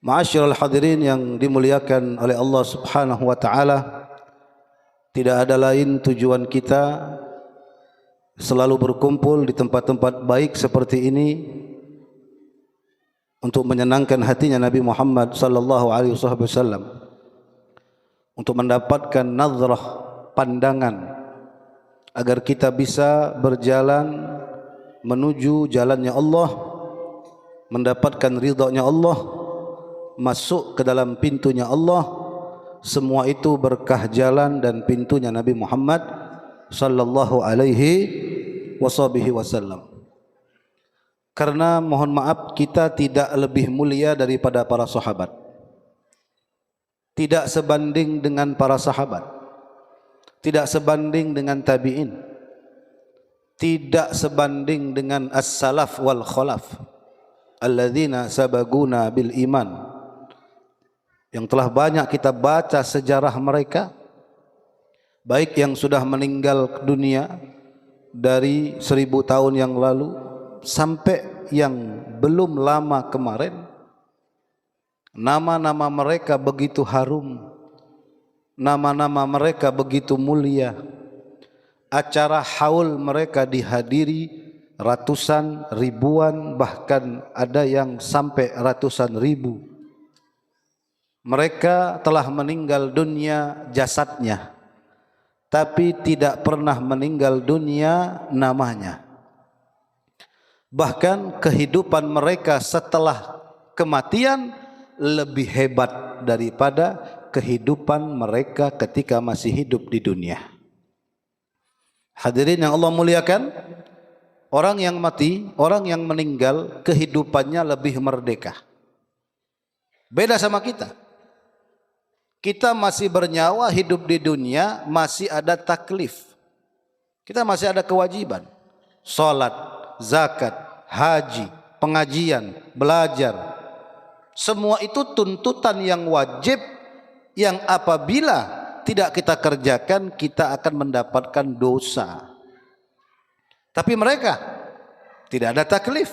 Ma'asyiral hadirin yang dimuliakan oleh Allah Subhanahu wa taala, tidak ada lain tujuan kita selalu berkumpul di tempat-tempat baik seperti ini untuk menyenangkan hatinya Nabi Muhammad sallallahu alaihi wasallam, untuk mendapatkan nazrah pandangan agar kita bisa berjalan menuju jalannya Allah, mendapatkan ridha-Nya Allah, masuk ke dalam pintunya Allah. Semua itu berkah jalan dan pintunya Nabi Muhammad sallallahu alaihi wasallam. Karena mohon maaf, kita tidak lebih mulia daripada para sahabat, tidak sebanding dengan para sahabat, tidak sebanding dengan tabi'in, tidak sebanding dengan as-salaf wal khalaf alladzina sabaguna bil iman, yang telah banyak kita baca sejarah mereka, baik yang sudah meninggal dunia dari 1000 tahun yang lalu sampai yang belum lama kemarin. Nama-nama mereka begitu harum, nama-nama mereka begitu mulia. Acara haul mereka dihadiri ratusan, ribuan, bahkan ada yang sampai ratusan ribu. Mereka telah meninggal dunia jasadnya, tapi tidak pernah meninggal dunia namanya. Bahkan kehidupan mereka setelah kematian lebih hebat daripada kehidupan mereka ketika masih hidup di dunia. Hadirin yang Allah muliakan, orang yang mati, orang yang meninggal, kehidupannya lebih merdeka. Beda sama kita. Kita masih bernyawa, hidup di dunia, masih ada taklif. Kita masih ada kewajiban. Salat, zakat, haji, pengajian, belajar. Semua itu tuntutan yang wajib, yang apabila tidak kita kerjakan, kita akan mendapatkan dosa. Tapi mereka tidak ada taklif.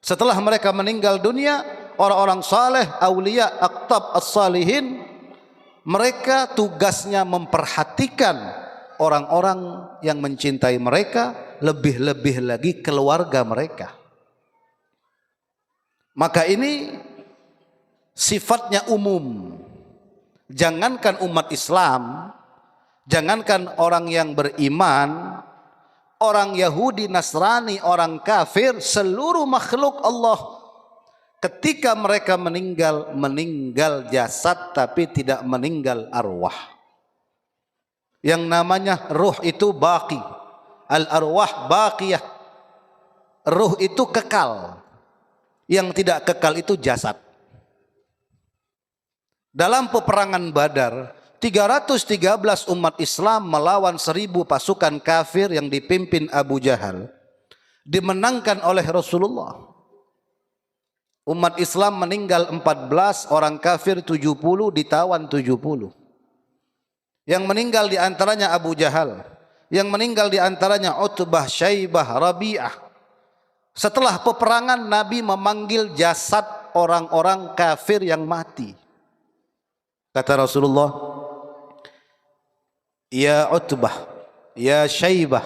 Setelah mereka meninggal dunia, orang-orang saleh, aulia, aqtab, as-salihin, mereka tugasnya memperhatikan orang-orang yang mencintai mereka, lebih-lebih lagi keluarga mereka. Maka ini sifatnya umum. Jangankan umat Islam, jangankan orang yang beriman, orang Yahudi, Nasrani, orang kafir, seluruh makhluk Allah, ketika mereka meninggal, meninggal jasad tapi tidak meninggal arwah. Yang namanya ruh itu baqi, al-arwah baqiyah. Ruh itu kekal, yang tidak kekal itu jasad. Dalam peperangan Badar, 313 umat Islam melawan 1000 pasukan kafir yang dipimpin Abu Jahal, dimenangkan oleh Rasulullah. Umat Islam meninggal 14, orang kafir 70, ditawan 70. Yang meninggal di antaranya Abu Jahal, yang meninggal di antaranya Utbah, Syaibah, Rabi'ah. Setelah peperangan, Nabi memanggil jasad orang-orang kafir yang mati. Kata Rasulullah, ya Utbah, ya Syaibah,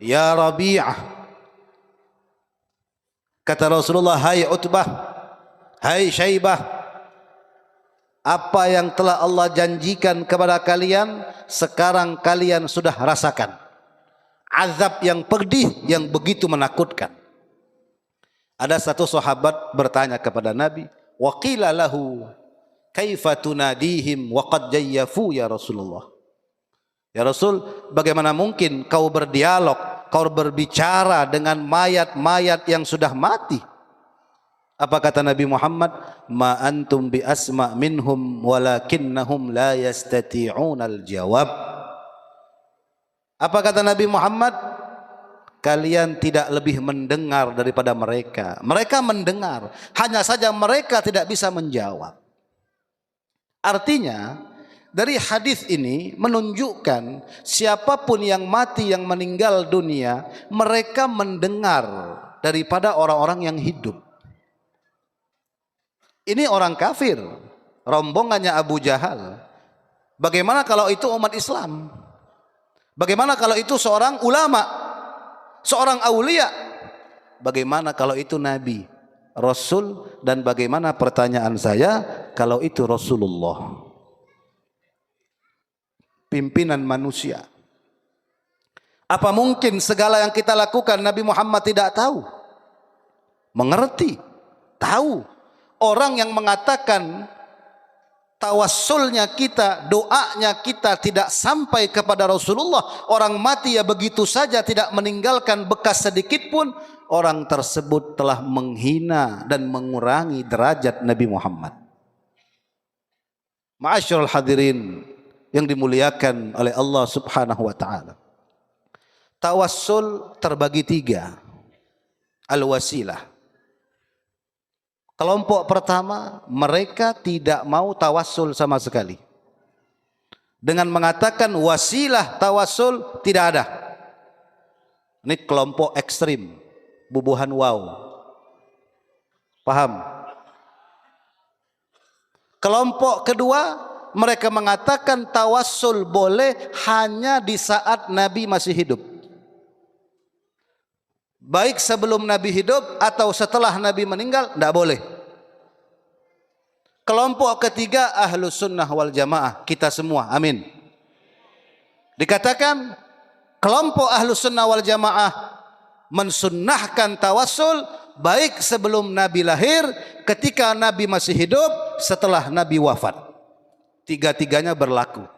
ya Rabi'ah. Kata Rasulullah, hai Utbah, hai Syaibah, apa yang telah Allah janjikan kepada kalian, sekarang kalian sudah rasakan. Azab yang pedih, yang begitu menakutkan. Ada satu sahabat bertanya kepada Nabi, wa qila lahu kaifa tunadihim wa qad jayyafu ya Rasulullah. Ya Rasul, bagaimana mungkin kau berdialog, kau berbicara dengan mayat-mayat yang sudah mati? Apa kata Nabi Muhammad? Ma antum bi asma minhum walakinnahum la yastati'unal jawab. Apa kata Nabi Muhammad? Kalian tidak lebih mendengar daripada mereka. Mereka mendengar, hanya saja mereka tidak bisa menjawab. Artinya, dari hadis ini menunjukkan siapapun yang mati, yang meninggal dunia, mereka mendengar daripada orang-orang yang hidup. Ini orang kafir, rombongannya Abu Jahal. Bagaimana kalau itu umat Islam? Bagaimana kalau itu seorang ulama, seorang aulia? Bagaimana kalau itu nabi, rasul? Dan bagaimana, pertanyaan saya, kalau itu Rasulullah, pimpinan manusia? Apa mungkin segala yang kita lakukan Nabi Muhammad tidak tahu? Mengerti, tahu. Orang yang mengatakan tawassulnya kita, doanya kita tidak sampai kepada Rasulullah, orang mati ya begitu saja, tidak meninggalkan bekas sedikit pun, orang tersebut telah menghina dan mengurangi derajat Nabi Muhammad. Ma'asyiral hadirin yang dimuliakan oleh Allah Subhanahu wa taala. Tawassul terbagi tiga. Al-wasilah. Kelompok pertama, mereka tidak mau tawassul sama sekali, dengan mengatakan wasilah tawassul tidak ada. Ini kelompok ekstrim, bubuhan wow. Paham? Kelompok kedua, mereka mengatakan tawassul boleh hanya di saat Nabi masih hidup, baik sebelum Nabi hidup atau setelah Nabi meninggal, tidak boleh. Kelompok ketiga, Ahlus Sunnah wal Jamaah, kita semua, amin. Dikatakan kelompok Ahlus Sunnah wal Jamaah mensunnahkan tawassul baik sebelum Nabi lahir, ketika Nabi masih hidup, setelah Nabi wafat. Tiga-tiganya berlaku.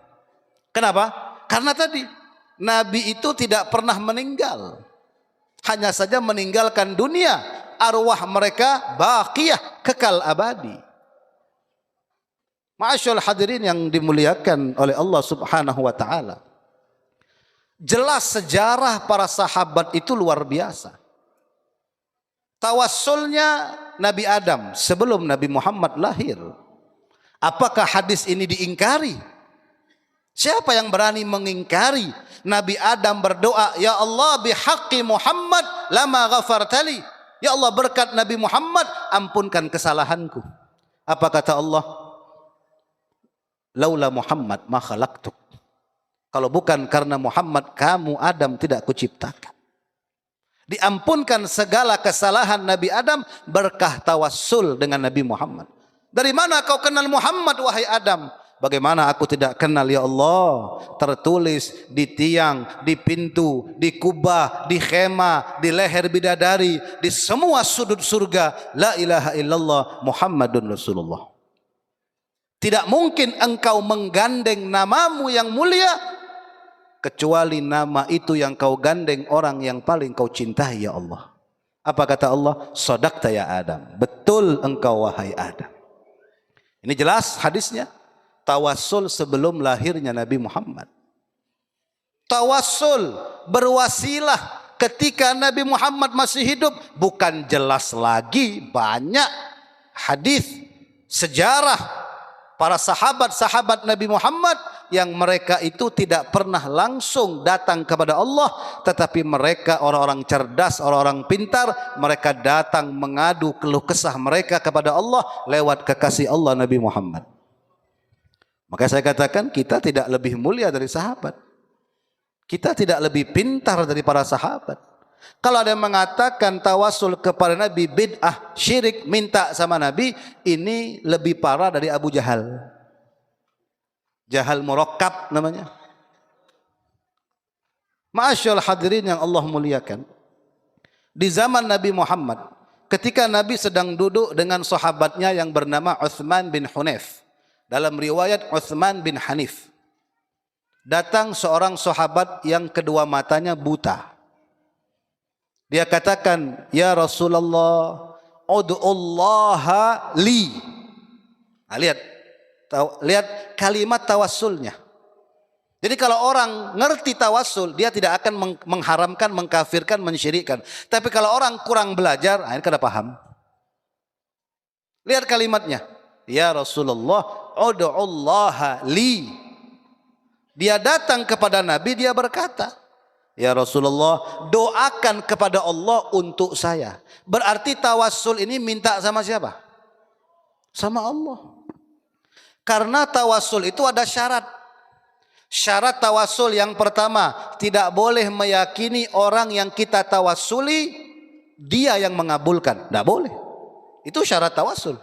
Kenapa? Karena tadi Nabi itu tidak pernah meninggal, hanya saja meninggalkan dunia, arwah mereka baqiyah, kekal abadi. Ma'asyiral hadirin yang dimuliakan oleh Allah Subhanahu wa taala. Jelas sejarah para sahabat itu luar biasa. Tawassulnya Nabi Adam sebelum Nabi Muhammad lahir. Apakah hadis ini diingkari? Siapa yang berani mengingkari? Nabi Adam berdoa, ya Allah bihaqqi Muhammad lama ghafartali. Ya Allah, berkat Nabi Muhammad ampunkan kesalahanku. Apa kata Allah? Laula Muhammad ma khalaqtuk. Kalau bukan karena Muhammad, kamu Adam tidak kuciptakan. Diampunkan segala kesalahan Nabi Adam berkah tawassul dengan Nabi Muhammad. Dari mana kau kenal Muhammad wahai Adam? Bagaimana aku tidak kenal ya Allah? Tertulis di tiang, di pintu, di kubah, di khema, di leher bidadari, di semua sudut surga, la ilaha illallah Muhammadun Rasulullah. Tidak mungkin engkau menggandeng namamu yang mulia kecuali nama itu yang kau gandeng orang yang paling kau cintai ya Allah. Apa kata Allah? Shadaqta ya Adam. Betul engkau wahai Adam. Ini jelas hadisnya. Tawassul sebelum lahirnya Nabi Muhammad. Tawassul berwasilah ketika Nabi Muhammad masih hidup, bukan jelas lagi, banyak hadis sejarah para sahabat-sahabat Nabi Muhammad yang mereka itu tidak pernah langsung datang kepada Allah, tetapi mereka orang-orang cerdas, orang-orang pintar, mereka datang mengadu keluh kesah mereka kepada Allah lewat kekasih Allah Nabi Muhammad. Maka saya katakan kita tidak lebih mulia dari sahabat. Kita tidak lebih pintar dari para sahabat. Kalau ada yang mengatakan tawassul kepada Nabi bid'ah, syirik, minta sama Nabi, ini lebih parah dari Abu Jahal. Jahal murakkab namanya. Ma'asyiral hadirin yang Allah muliakan. Di zaman Nabi Muhammad, ketika Nabi sedang duduk dengan sahabatnya yang bernama Utsman bin Hunayf. Dalam riwayat Utsman bin Hanif. Datang seorang sahabat yang kedua matanya buta. Dia katakan, ya Rasulullah, ud'ullaha li. Nah, lihat kalimat tawassulnya. Jadi kalau orang ngerti tawassul, dia tidak akan mengharamkan, mengkafirkan, mensyirikkan. Tapi kalau orang kurang belajar, ini kada paham. Lihat kalimatnya. Ya Rasulullah, ud'ullaha li. Dia datang kepada Nabi, dia berkata, ya Rasulullah, doakan kepada Allah untuk saya. Berarti tawassul ini minta sama siapa? Sama Allah. Karena tawassul itu ada syarat. Syarat tawassul yang pertama, tidak boleh meyakini orang yang kita tawassuli dia yang mengabulkan. Tidak boleh. Itu syarat tawassul.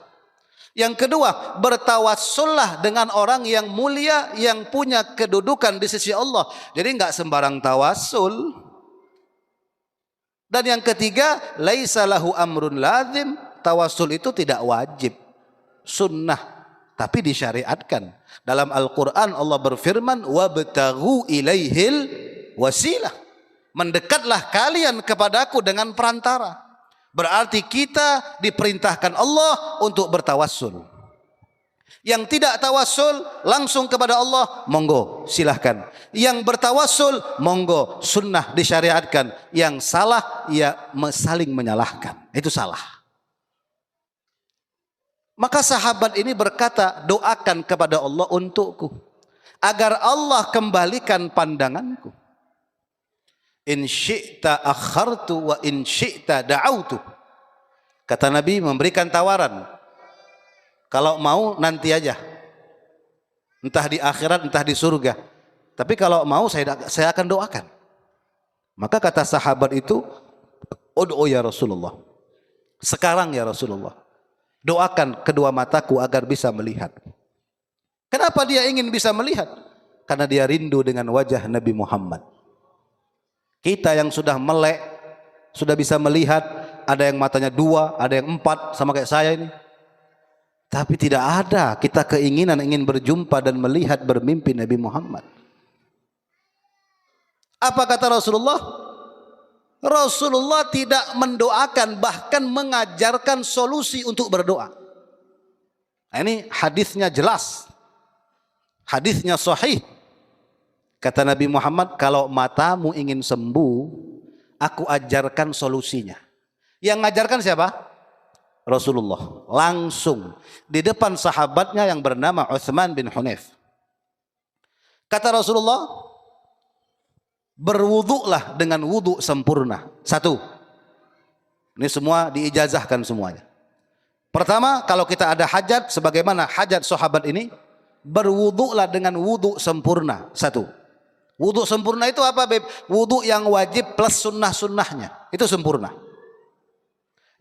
Yang kedua, bertawassullah dengan orang yang mulia, yang punya kedudukan di sisi Allah. Jadi enggak sembarang tawassul. Dan yang ketiga, laisa lahu amrun lazim. Tawassul itu tidak wajib, sunnah, tapi disyariatkan. Dalam Al-Quran Allah berfirman, wabtaghu ilaihil wasilah. Mendekatlah kalian kepadaku dengan perantara. Berarti kita diperintahkan Allah untuk bertawassul. Yang tidak tawassul langsung kepada Allah, monggo silahkan. Yang bertawassul, monggo, sunnah disyariatkan. Yang salah, ya saling menyalahkan. Itu salah. Maka sahabat ini berkata, doakan kepada Allah untukku, agar Allah kembalikan pandanganku. In syi'ta akhartu wa in syi'ta da'autu. Kata Nabi memberikan tawaran, kalau mau nanti aja, entah di akhirat entah di surga, tapi kalau mau saya akan doakan. Maka kata sahabat itu, ud'u ya Rasulullah, sekarang ya Rasulullah, doakan kedua mataku agar bisa melihat. Kenapa dia ingin bisa melihat? Karena dia rindu dengan wajah Nabi Muhammad. Kita yang sudah melek, sudah bisa melihat, ada yang matanya 2, ada yang 4, sama kayak saya ini. Tapi tidak ada kita keinginan ingin berjumpa dan melihat, bermimpi Nabi Muhammad. Apa kata Rasulullah? Rasulullah tidak mendoakan, bahkan mengajarkan solusi untuk berdoa. Nah, ini hadisnya jelas, hadisnya sahih. Kata Nabi Muhammad, kalau matamu ingin sembuh, aku ajarkan solusinya. Yang ngajarkan siapa? Rasulullah. Langsung di depan sahabatnya yang bernama Utsman bin Hunayf. Kata Rasulullah, berwuduklah dengan wuduk sempurna. 1. Ini semua diijazahkan semuanya. Pertama, kalau kita ada hajat, sebagaimana hajat sahabat ini, berwuduklah dengan wuduk sempurna. 1. Wuduk sempurna itu apa, Beb? Wuduk yang wajib plus sunnah-sunnahnya. Itu sempurna.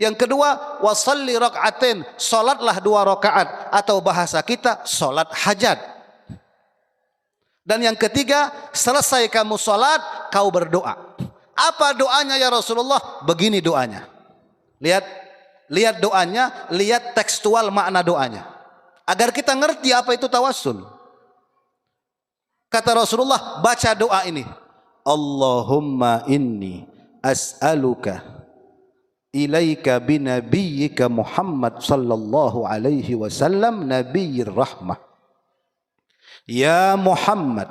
Yang kedua, wasalli rak'atain, salatlah 2 rakaat, atau bahasa kita salat hajat. Dan yang ketiga, selesai kamu salat, kau berdoa. Apa doanya ya Rasulullah? Begini doanya. Lihat doanya, lihat tekstual makna doanya, agar kita ngerti apa itu tawassul. Kata Rasulullah, baca doa ini. Allahumma inni as'aluka ilaika binabiyyika Muhammad sallallahu alaihi wasallam nabiyyir rahmah. Ya Muhammad,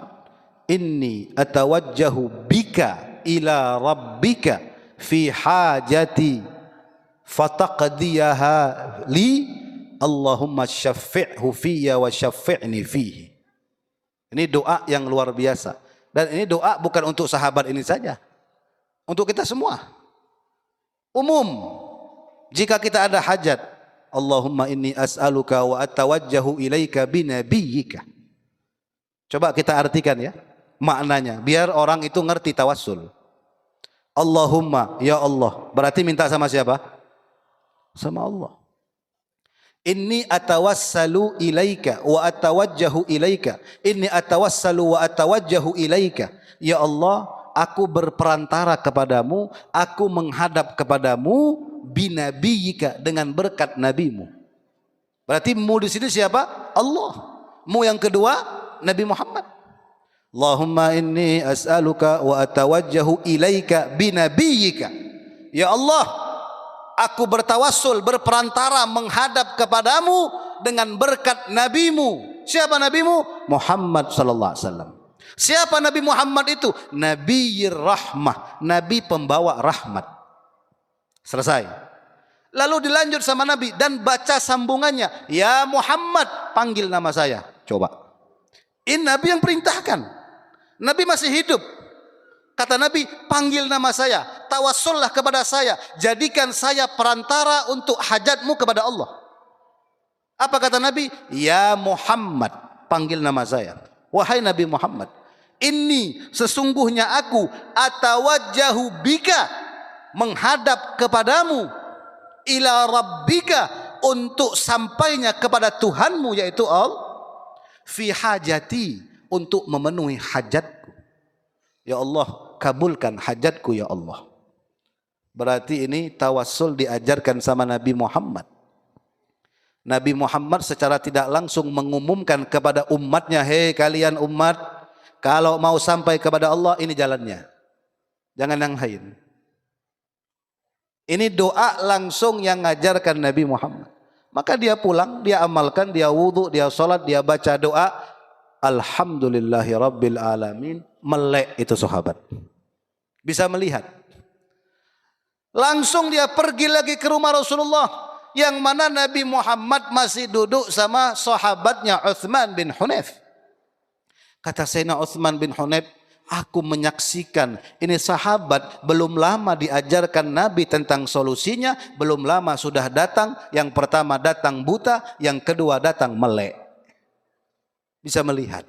inni atawajjahu bika ila rabbika fi hajati fataqdiyaha li, Allahumma syaffi'hu fiyya wa syaffi'ni fihi. Ini doa yang luar biasa. Dan ini doa bukan untuk sahabat ini saja, untuk kita semua. Umum, jika kita ada hajat, Allahumma inni as'aluka wa atawajjahu ilaika binabiyyika. Coba kita artikan ya maknanya, biar orang itu ngerti tawassul. Allahumma, ya Allah, berarti minta sama siapa? Sama Allah. Inni atawassalu ilaika wa atawajjahu ilaika. Inni atawassalu wa atawajjahu ilaika. Ya Allah, aku berperantara kepadamu, aku menghadap kepadamu binabiyika, dengan berkat nabimu. Berarti mu di sini siapa? Allah. Mu yang kedua Nabi Muhammad. Allahumma inni as'aluka wa atawajjahu ilaika binabiyika. Ya Allah, aku bertawassul, berperantara, menghadap kepadamu dengan berkat nabimu. Siapa nabimu? Muhammad sallallahu alaihi wasallam. Siapa Nabi Muhammad itu? Nabiyyir rahmah, nabi pembawa rahmat. Selesai. Lalu dilanjut sama Nabi dan baca sambungannya. Ya Muhammad, panggil nama saya. Coba. Ini Nabi yang perintahkan. Nabi masih hidup. Kata Nabi, panggil nama saya, tawassullah kepada saya, jadikan saya perantara untuk hajatmu kepada Allah. Apa kata Nabi? Ya Muhammad, panggil nama saya. Wahai Nabi Muhammad, inni sesungguhnya aku atawajjahu bika, menghadap kepadamu, ila rabbika, untuk sampainya kepada Tuhanmu yaitu Allah, fi hajati, untuk memenuhi hajatku. Ya Allah, kabulkan hajatku ya Allah. Berarti ini tawassul diajarkan sama Nabi Muhammad. Nabi Muhammad secara tidak langsung mengumumkan kepada umatnya, hei kalian umat, kalau mau sampai kepada Allah ini jalannya, jangan yang lain. Ini doa langsung yang ngajarkan Nabi Muhammad. Maka dia pulang, dia amalkan, dia wudhu, dia sholat, dia baca doa, alhamdulillahi rabbil alamin. Melek itu sahabat, bisa melihat. Langsung dia pergi lagi ke rumah Rasulullah, yang mana Nabi Muhammad masih duduk sama sahabatnya Uthman bin Hunayf. Kata Sayyidina Uthman bin Hunayf, aku menyaksikan ini sahabat belum lama diajarkan Nabi tentang solusinya, belum lama sudah datang. Yang pertama datang buta, yang kedua datang melek. Bisa melihat.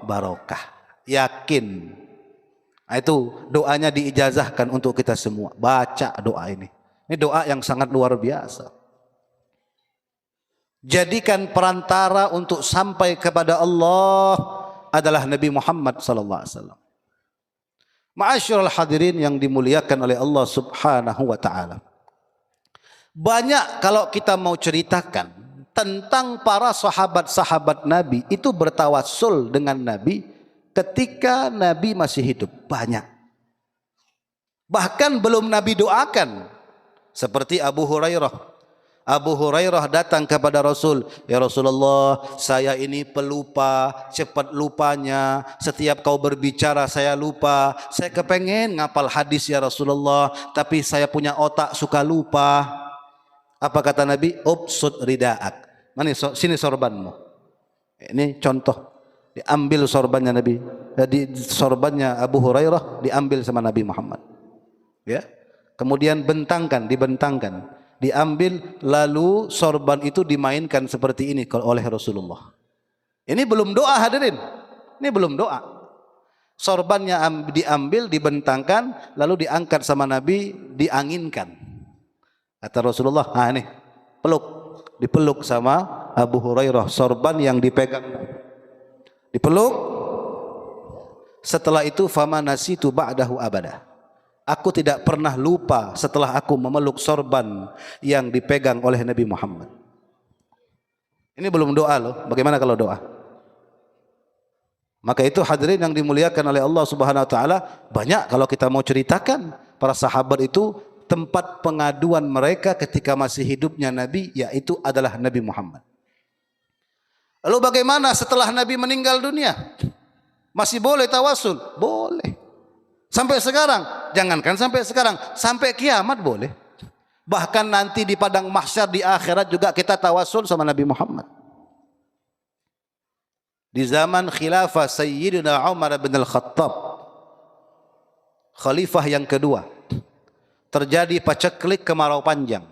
Barokah. Yakin. Nah, itu doanya diijazahkan untuk kita semua. Baca doa ini. Ini doa yang sangat luar biasa. Jadikan perantara untuk sampai kepada Allah adalah Nabi Muhammad SAW. Ma'asyiral hadirin yang dimuliakan oleh Allah Subhanahu wa taala. Banyak kalau kita mau ceritakan tentang para sahabat-sahabat Nabi itu bertawassul dengan Nabi ketika Nabi masih hidup, banyak. Bahkan belum Nabi doakan. Seperti Abu Hurairah. Abu Hurairah datang kepada Rasul, ya Rasulullah, saya ini pelupa, cepat lupanya. Setiap kau berbicara saya lupa. Saya kepengen ngapal hadis ya Rasulullah, tapi saya punya otak suka lupa. Apa kata Nabi? Ubsud rida'ak. Mana sini sorbanmu. Ini contoh. Diambil sorbannya Nabi, sorbannya Abu Hurairah diambil sama Nabi Muhammad. Ya. Kemudian dibentangkan, diambil, lalu sorban itu dimainkan seperti ini oleh Rasulullah. Ini belum doa hadirin. Ini belum doa. Sorbannya diambil, dibentangkan, lalu diangkat sama Nabi, dianginkan. Kata Rasulullah, ini dipeluk sama Abu Hurairah, sorban yang dipegang. Dipeluk. Setelah itu fama nasitu ba'dahu abada. Aku tidak pernah lupa setelah aku memeluk sorban yang dipegang oleh Nabi Muhammad. Ini belum doa loh. Bagaimana kalau doa? Maka itu hadirin yang dimuliakan oleh Allah Subhanahu wa taala, banyak kalau kita mau ceritakan para sahabat itu tempat pengaduan mereka ketika masih hidupnya Nabi, yaitu adalah Nabi Muhammad. Lalu bagaimana setelah Nabi meninggal dunia? Masih boleh tawasul? Boleh. Sampai sekarang? Jangankan sampai sekarang, sampai kiamat boleh. Bahkan nanti di padang mahsyar di akhirat juga kita tawasul sama Nabi Muhammad. Di zaman khilafah Sayyidina Umar bin Al-Khattab, khalifah yang kedua, terjadi paceklik kemarau panjang.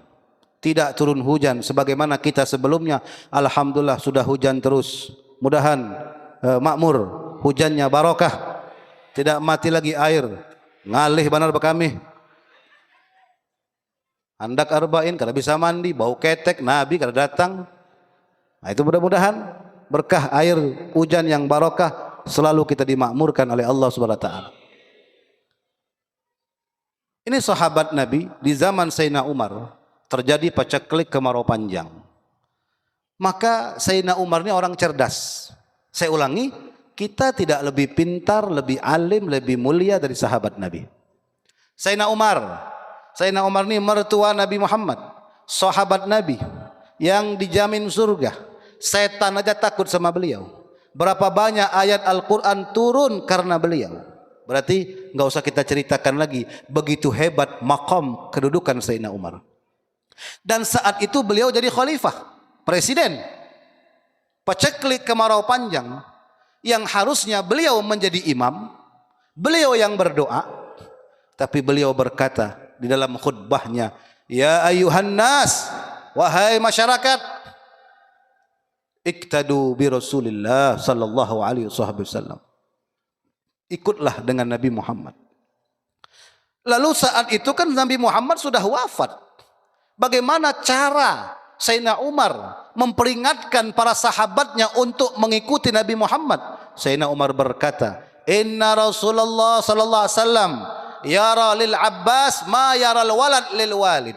Tidak turun hujan sebagaimana kita sebelumnya. Alhamdulillah sudah hujan terus. Mudahan makmur, hujannya barokah. Tidak mati lagi air. Ngalih benar bekami. Handak arba'in kada bisa mandi, bau ketek, Nabi kada datang. Nah, itu mudah-mudahan berkah air hujan yang barokah selalu kita dimakmurkan oleh Allah Subhanahu wa taala. Ini sahabat Nabi di zaman Sayyidina Umar terjadi paceklik kemarau panjang. Maka Sayyidina Umar ini orang cerdas. Saya ulangi, kita tidak lebih pintar, lebih alim, lebih mulia dari sahabat Nabi. Sayyidina Umar ini mertua Nabi Muhammad, sahabat Nabi yang dijamin surga. Setan aja takut sama beliau. Berapa banyak ayat Al-Quran turun karena beliau. Berarti nggak usah kita ceritakan lagi, begitu hebat maqam kedudukan Sayyidina Umar. Dan saat itu beliau jadi khalifah, presiden. Paceklik kemarau panjang yang harusnya beliau menjadi imam, beliau yang berdoa, tapi beliau berkata di dalam khutbahnya, ya ayuhan nas, wahai masyarakat, iktadu bi Rasulillah sallallahu alaihi wasallam. Ikutlah dengan Nabi Muhammad. Lalu saat itu kan Nabi Muhammad sudah wafat. Bagaimana cara Sayyidina Umar memperingatkan para sahabatnya untuk mengikuti Nabi Muhammad? Sayyidina Umar berkata, "Inna Rasulullah sallallahu alaihi wasallam yara lil Abbas ma yara al walad lil walid."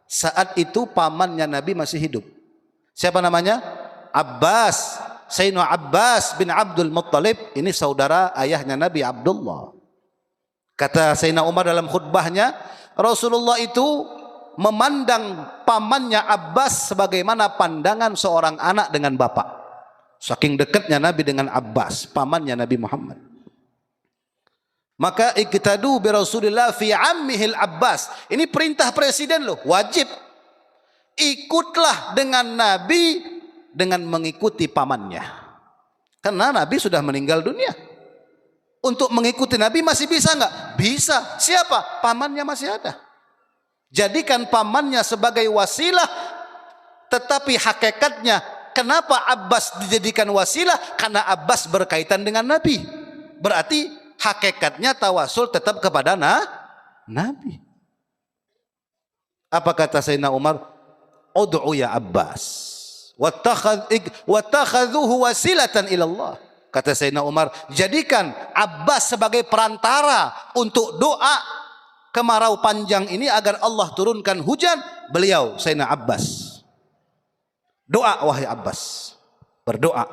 Saat itu pamannya Nabi masih hidup. Siapa namanya? Abbas. Sayyidina Abbas bin Abdul Muttalib, ini saudara ayahnya Nabi Abdullah. Kata Sayyidina Umar dalam khutbahnya, Rasulullah itu memandang pamannya Abbas sebagaimana pandangan seorang anak dengan bapak. Saking dekatnya Nabi dengan Abbas, pamannya Nabi Muhammad. Maka iktadu bi Rasulillah fi ammihil Abbas. Ini perintah presiden loh, wajib. Ikutlah dengan Nabi dengan mengikuti pamannya. Karena Nabi sudah meninggal dunia. Untuk mengikuti Nabi masih bisa enggak? Bisa. Siapa? Pamannya masih ada. Jadikan pamannya sebagai wasilah, tetapi hakikatnya kenapa Abbas dijadikan wasilah? Karena Abbas berkaitan dengan Nabi. Berarti hakikatnya tawasul tetap kepada Nabi. Apa kata Sayyidina Umar? Ud'u ya Abbas. Wattakhadhuhu wasilatan ilallah. Kata Sayyidina Umar, jadikan Abbas sebagai perantara untuk doa kemarau panjang ini agar Allah turunkan hujan. Beliau Sayyidina Abbas, doa wahai Abbas, berdoa.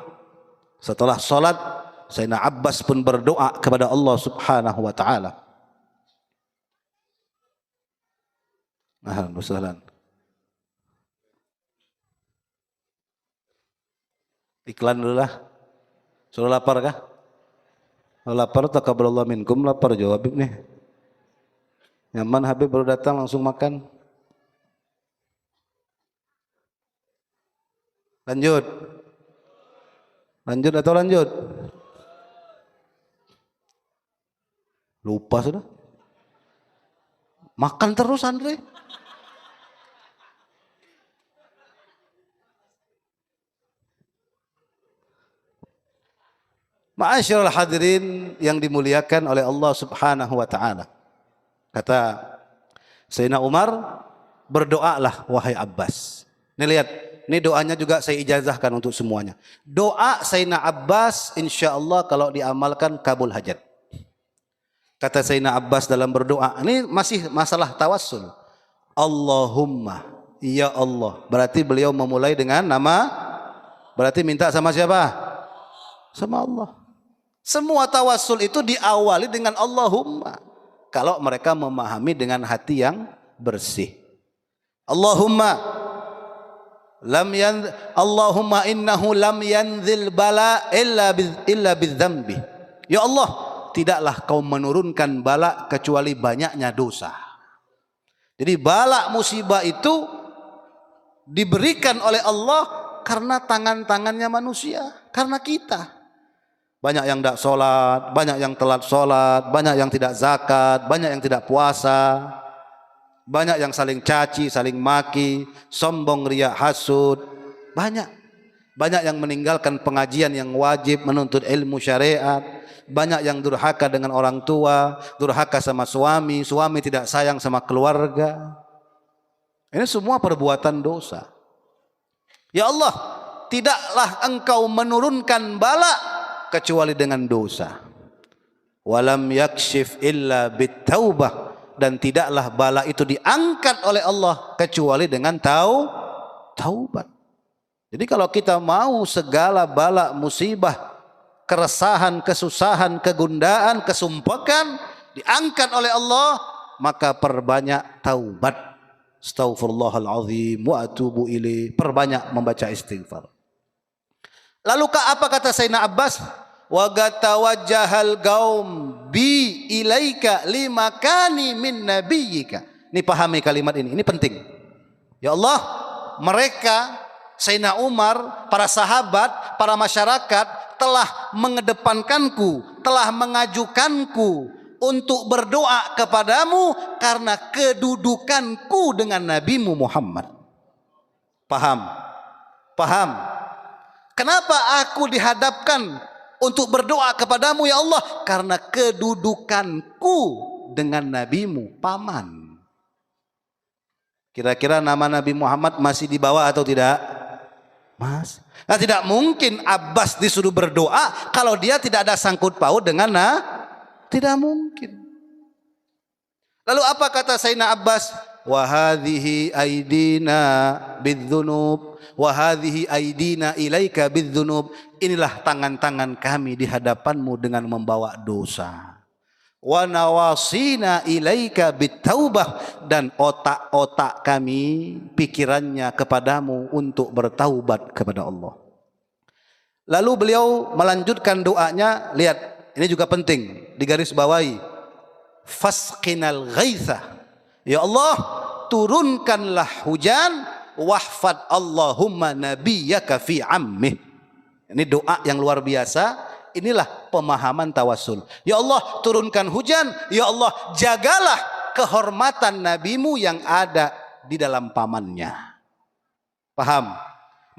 Setelah salat Sayyidina Abbas pun berdoa kepada Allah Subhanahu wa taala. Ahlan wa sahlan. Iklan dulu lah. Sudah lapar kah? Kalau lapar taqabbalallahu minkum, lapar jawab nih. Nyaman Habib baru datang langsung makan. Lanjut. Lanjut atau lanjut? Lupa sudah. Makan terus Andre. Ma'asyiral hadirin yang dimuliakan oleh Allah Subhanahu wa taala. Kata Sayyidina Umar, berdoalah wahai Abbas. Nih lihat, ini doanya juga saya ijazahkan untuk semuanya. Doa Sayyidina Abbas insyaallah kalau diamalkan kabul hajat. Kata Sayyidina Abbas dalam berdoa, ini masih masalah tawassul. Allahumma, ya Allah. Berarti beliau memulai dengan nama, berarti minta sama siapa? Sama Allah. Semua tawassul itu diawali dengan Allahumma. Kalau mereka memahami dengan hati yang bersih. Allahumma Allahumma innahu lam yanzil bala illa bidzambi. Ya Allah, tidaklah kau menurunkan bala kecuali banyaknya dosa. Jadi bala musibah itu diberikan oleh Allah karena tangan-tangannya manusia, karena kita. Banyak yang tidak sholat, banyak yang telat sholat, banyak yang tidak zakat, banyak yang tidak puasa, banyak yang saling caci, saling maki, sombong, riak, hasud, banyak yang meninggalkan pengajian yang wajib, menuntut ilmu syariat, banyak yang durhaka dengan orang tua, durhaka sama suami tidak sayang sama keluarga. Ini semua perbuatan dosa. Ya Allah, tidaklah engkau menurunkan bala kecuali dengan dosa. Walam yakshif illa bittaubah, dan tidaklah bala itu diangkat oleh Allah kecuali dengan taubat. Jadi kalau kita mau segala bala musibah, keresahan, kesusahan, kegundaan, kesumpakan diangkat oleh Allah, maka perbanyak taubat. Astaghfirullahalazim wa atubu ilaih. Perbanyak membaca istighfar. Lalu apa kata Sayyidina Abbas? Wa gatawajjahal gaum bi ilaika limakani min nabiyyika. Ini pahami kalimat ini penting. Ya Allah, mereka Sayyidina Umar, para sahabat, para masyarakat telah mengedepankanku, telah mengajukanku untuk berdoa kepadamu karena kedudukanku dengan Nabimu Muhammad. Paham? Paham? Kenapa aku dihadapkan untuk berdoa kepadamu ya Allah? Karena kedudukanku dengan nabimu paman. Kira-kira nama Nabi Muhammad masih di bawah atau tidak? Mas. Nah, tidak mungkin Abbas disuruh berdoa kalau dia tidak ada sangkut paut dengan tidak mungkin. Lalu apa kata Sayyidina Abbas? Wa hadhihi aidina bidzunub wa hadhihi aidina ilaika bidzunub. Inilah tangan-tangan kami di hadapanmu dengan membawa dosa. Wa nawasina ilaika bitaubah, dan otak-otak kami pikirannya kepadamu untuk bertaubat kepada Allah. Lalu beliau melanjutkan doanya, lihat ini juga penting digarisbawahi. Fasqinal ghaitha, ya Allah turunkanlah hujan, wahfad Allahumma nabiyyaka fi ammih. Ini doa yang luar biasa. Inilah pemahaman tawassul. Ya Allah turunkan hujan, ya Allah jagalah kehormatan nabimu yang ada di dalam pamannya. Paham?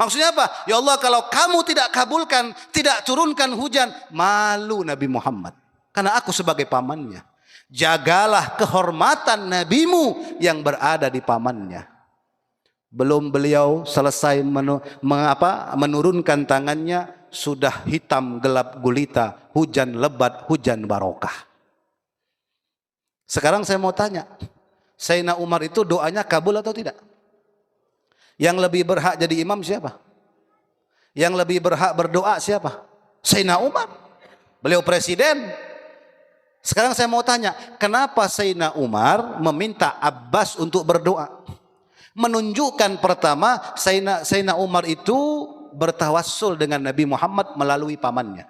Maksudnya apa? Ya Allah kalau kamu tidak kabulkan, tidak turunkan hujan, malu Nabi Muhammad. Karena aku sebagai pamannya. Jagalah kehormatan nabimu yang berada di pamannya. Belum beliau selesai menurunkan tangannya, sudah hitam gelap gulita, hujan lebat, hujan barokah. Sekarang saya mau tanya, Sayyidina Umar itu doanya kabul atau tidak? Yang lebih berhak jadi imam siapa? Yang lebih berhak berdoa siapa? Sayyidina Umar. Beliau presiden. Sekarang saya mau tanya, kenapa Sayyidina Umar meminta Abbas untuk berdoa? Menunjukkan pertama Sayyidina Umar itu bertawassul dengan Nabi Muhammad melalui pamannya.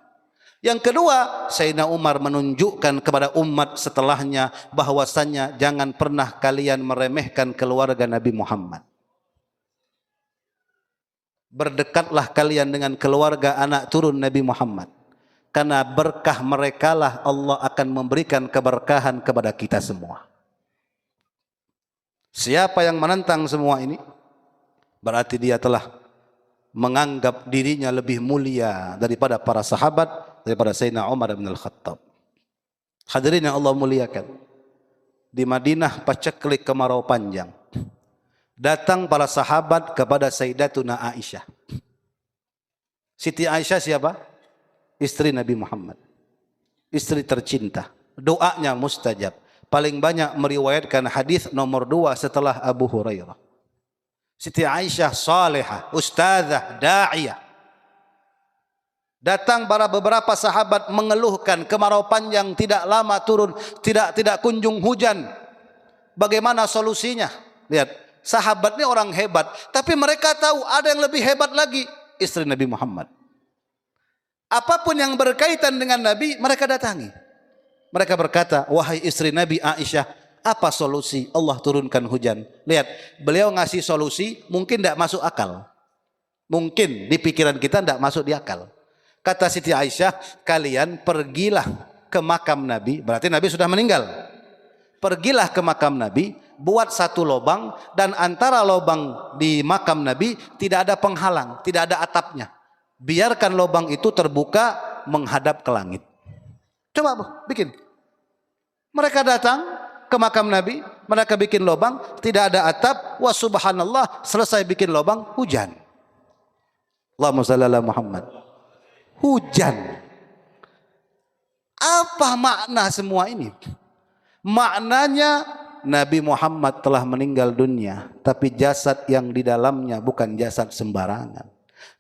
Yang kedua, Sayyidina Umar menunjukkan kepada umat setelahnya bahwasannya jangan pernah kalian meremehkan keluarga Nabi Muhammad. Berdekatlah kalian dengan keluarga anak turun Nabi Muhammad. Karena berkah merekalah Allah akan memberikan keberkahan kepada kita semua. Siapa yang menentang semua ini, berarti dia telah menganggap dirinya lebih mulia daripada para sahabat, daripada Sayyidina Umar bin Al-Khattab. Hadirin yang Allah muliakan, di Madinah paceklik kemarau panjang. Datang para sahabat kepada Sayyidatuna Aisyah. Siti Aisyah siapa? Istri Nabi Muhammad, istri tercinta, doanya mustajab. Paling banyak meriwayatkan hadis nomor 2 setelah Abu Hurairah. Siti Aisyah salihah, ustazah, da'iyah. Datang para beberapa sahabat mengeluhkan kemarau panjang tidak lama turun, tidak kunjung hujan. Bagaimana solusinya? Lihat, sahabat ini orang hebat, tapi mereka tahu ada yang lebih hebat lagi, istri Nabi Muhammad. Apapun yang berkaitan dengan Nabi, mereka datangi. Mereka berkata, wahai istri Nabi Aisyah, apa solusi Allah turunkan hujan? Lihat, beliau ngasih solusi mungkin tidak masuk akal. Mungkin di pikiran kita tidak masuk di akal. Kata Siti Aisyah, kalian pergilah ke makam Nabi, berarti Nabi sudah meninggal. Pergilah ke makam Nabi, buat satu lubang, dan antara lubang di makam Nabi tidak ada penghalang, tidak ada atapnya. Biarkan lubang itu terbuka menghadap ke langit. Coba bikin. Mereka datang ke makam Nabi, mereka bikin lubang, tidak ada atap, wa subhanallah, selesai bikin lubang, hujan. Allahumma shalli ala Muhammad. Hujan. Apa makna semua ini? Maknanya Nabi Muhammad telah meninggal dunia, tapi jasad yang di dalamnya bukan jasad sembarangan.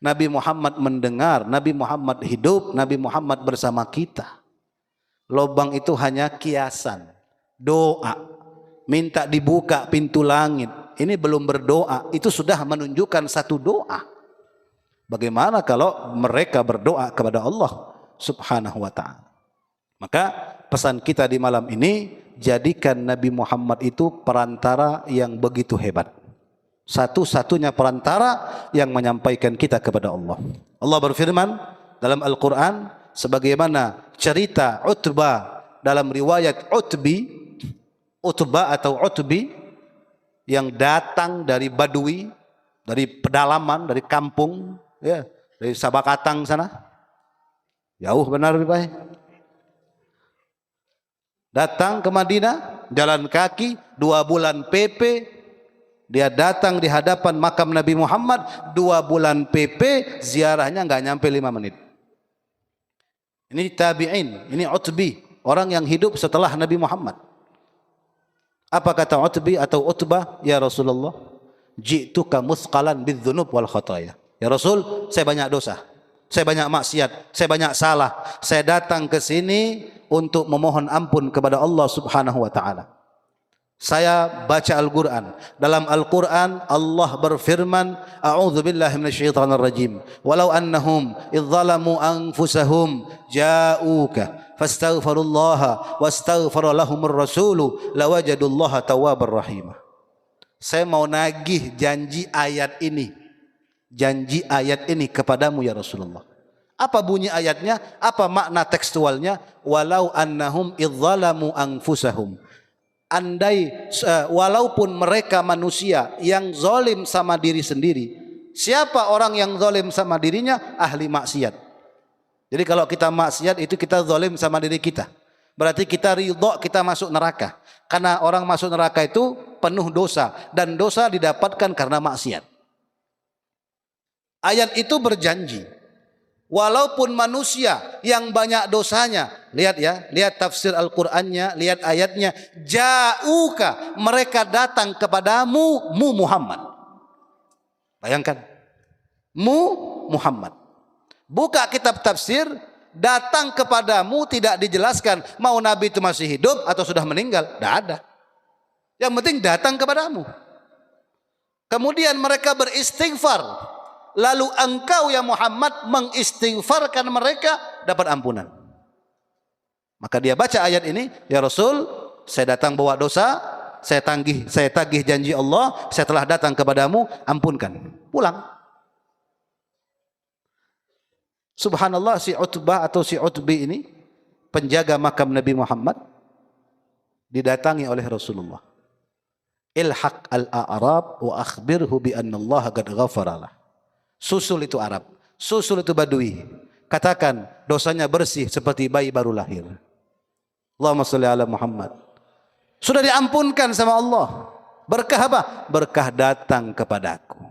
Nabi Muhammad mendengar, Nabi Muhammad hidup, Nabi Muhammad bersama kita. Lubang itu hanya kiasan, doa, minta dibuka pintu langit. Ini belum berdoa, itu sudah menunjukkan satu doa. Bagaimana kalau mereka berdoa kepada Allah Subhanahu wa ta'ala? Maka pesan kita di malam ini, jadikan Nabi Muhammad itu perantara yang begitu hebat. Satu-satunya perantara yang menyampaikan kita kepada Allah. Allah berfirman dalam Al-Quran, sebagaimana cerita Utbah dalam riwayat Utbah atau Utbi yang datang dari Badui, dari pedalaman, dari kampung, ya, dari Sabakatang sana. Jauh benar Bapak. Datang ke Madinah, jalan kaki 2 bulan PP. Dia datang di hadapan makam Nabi Muhammad 2 bulan PP, ziarahnya nggak nyampe 5 menit. Ini tabi'in, ini Utbi, orang yang hidup setelah Nabi Muhammad. Apa kata Utbi atau Utbah? Ya Rasulullah, ji'tuka muthqalan bidzunub wal khataya. Ya Rasul, saya banyak dosa, saya banyak maksiat, saya banyak salah. Saya datang ke sini untuk memohon ampun kepada Allah Subhanahu wa taala. Saya baca Al-Quran. Dalam Al-Quran Allah berfirman, A'udzu billahi minasyaitonir rajim. Walau annahum idzalamu anfusahum ja'uka fastaghfirullaha wastaghfara lahumur rasulu lawajadullaha tawwabar rahim. Saya mau nagih janji ayat ini. Janji ayat ini kepadamu ya Rasulullah. Apa bunyi ayatnya? Apa makna tekstualnya? Walau annahum idzalamu anfusahum. Andai walaupun mereka manusia yang zalim sama diri sendiri. Siapa orang yang zalim sama dirinya? Ahli maksiat. Jadi kalau kita maksiat itu kita zalim sama diri kita. Berarti kita ridho kita masuk neraka. Karena orang masuk neraka itu penuh dosa, dan dosa didapatkan karena maksiat. Ayat itu berjanji, walaupun manusia yang banyak dosanya, lihat ya, lihat tafsir Al-Qur'annya, lihat ayatnya, ja'uka, mereka datang kepadamu, mu Muhammad. Bayangkan, mu Muhammad. Buka kitab tafsir, datang kepadamu tidak dijelaskan mau Nabi itu masih hidup atau sudah meninggal, tidak ada. Yang penting datang kepadamu. Kemudian mereka beristighfar. Lalu engkau ya Muhammad mengistighfarkan mereka, dapat ampunan. Maka dia baca ayat ini, ya Rasul, saya datang bawa dosa, saya tagih janji Allah, saya telah datang kepadamu, ampunkan. Pulang. Subhanallah, si Utbah atau si Utbi ini, penjaga makam Nabi Muhammad, didatangi oleh Rasulullah. Ilhaq al-a'rab wa akhbirhu bi anna Allah qad ghafaralah. Susul itu Arab, susul itu Badui. Katakan dosanya bersih seperti bayi baru lahir. Allahumma sholli ala Muhammad. Sudah diampunkan sama Allah. Berkah apa? Berkah datang kepadaku.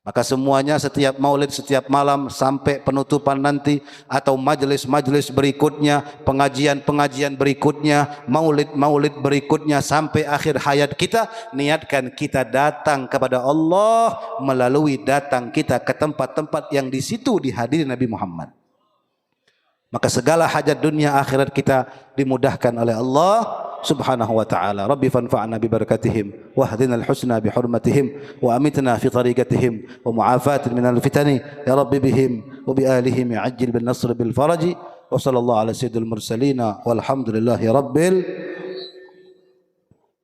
Maka semuanya setiap maulid, setiap malam sampai penutupan nanti, atau majelis-majelis berikutnya, pengajian-pengajian berikutnya, maulid-maulid berikutnya, sampai akhir hayat kita, niatkan kita datang kepada Allah melalui datang kita ke tempat-tempat yang di situ dihadiri Nabi Muhammad. Maka segala hajat dunia akhirat kita dimudahkan oleh Allah Subhanahu wa ta'ala. Rabbi fanfa'na bi barakatihim wahdina al-husna bi hurmatihim wa amitna fi tariqatihim wa mu'afatin minal fitani ya Rabbi bihim wa bi alihim ya'ajjil bin nasr bil faraji wa sallallahu ala sayyidil mursalin walhamdulillahi rabbil